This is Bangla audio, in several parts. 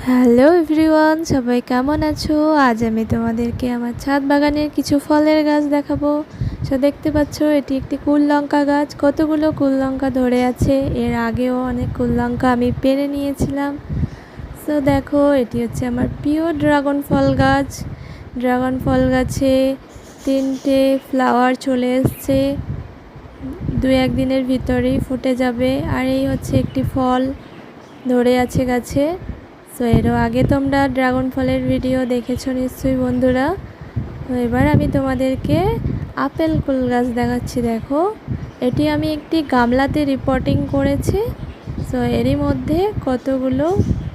হ্যালো এভরিওয়ান, সবাই কেমন আছো? আজ আমি তোমাদেরকে আমার ছাদ বাগানের কিছু ফলের গাছ দেখাবো। সো দেখতে পাচ্ছ, এটি একটি কুল লঙ্কা গাছ। কতগুলো কুল লঙ্কা ধরে আছে। এর আগেও অনেক কুল লঙ্কা আমি পেরে নিয়েছিলাম। সো দেখো, এটি হচ্ছে আমার প্রিয় ড্রাগন ফল গাছ। ড্রাগন ফল গাছে 3টে ফ্লাওয়ার চলে এসছে, 2-1 দিনের ভিতরেই ফুটে যাবে। আর এই হচ্ছে একটি ফল ধরে আছে গাছে। সো এরও আগে তোমরা ড্রাগন ফলের ভিডিও দেখেছো নিশ্চয়ই বন্ধুরা। তো এবার আমি তোমাদেরকে আপেল কুল গাছ দেখাচ্ছি। দেখো, এটি আমি একটি গামলাতে রিপোর্টিং করেছি। সো এরই মধ্যে কতগুলো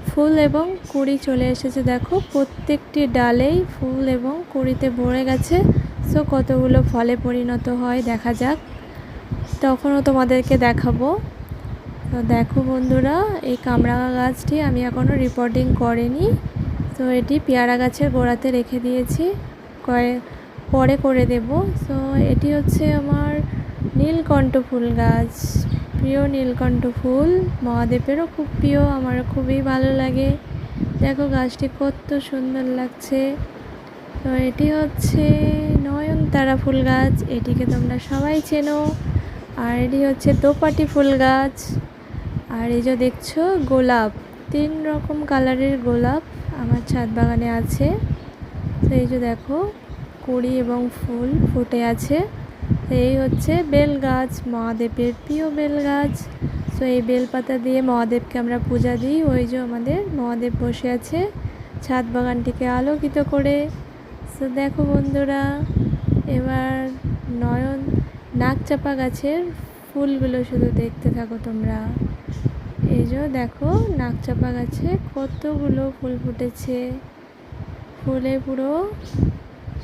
ফুল এবং কুঁড়ি চলে এসেছে। দেখো, প্রত্যেকটি ডালেই ফুল এবং কুঁড়িতে ভরে গেছে। সো কতগুলো ফলে পরিণত হয় দেখা যাক, তখনও তোমাদেরকে দেখাবো। তো দেখো বন্ধুরা, এই কামরাঙা গাছটি আমি এখনও রিপোর্টিং করিনি। তো এটি পেয়ারা গাছের গোড়াতে রেখে দিয়েছি, পরে করে দেব। সো এটি হচ্ছে আমার নীলকণ্ঠ ফুল গাছ। প্রিয় নীলকণ্ঠ ফুল, মহাদেবেরও খুব প্রিয়, আমার খুবই ভালো লাগে। দেখো গাছটি কত সুন্দর লাগছে। তো এটি হচ্ছে নয়নতারা ফুল গাছ, এটিকে তোমরা সবাই চেনো। আর এটি হচ্ছে দোপাটি ফুল গাছ। আর এই যে দেখছো গোলাপ, 3 রকম কালারের গোলাপ আমার ছাদ বাগানে আছে। তো এই যে দেখো, কুঁড়ি এবং ফুল ফুটে আছে। তো এই হচ্ছে বেল গাছ, মহাদেবের প্রিয় বেল গাছ। তো এই বেলপাতা দিয়ে মহাদেবকে আমরা পূজা দিই। ওই যে আমাদের মহাদেব বসে আছে ছাদ বাগানটিকে আলোকিত করে। তো দেখো বন্ধুরা, এবার নাকচাপা গাছের ফুলগুলো শুধু দেখতে থাকো তোমরা। এই যে দেখো, নাকচাপা গাছে কতগুলো ফুল ফুটেছে। ফুলে পুরো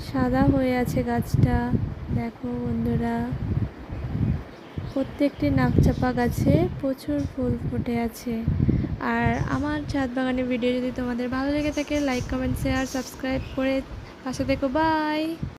সাদা হয়ে আছে গাছটা। দেখো বন্ধুরা, প্রত্যেকটি নাকচাপা গাছে প্রচুর ফুল ফুটে আছে। আর আমার ছাদ বাগানের ভিডিও যদি তোমাদের ভালো লেগে থাকে, লাইক, কমেন্ট, শেয়ার, সাবস্ক্রাইব করে পাশে থেকো। বাই।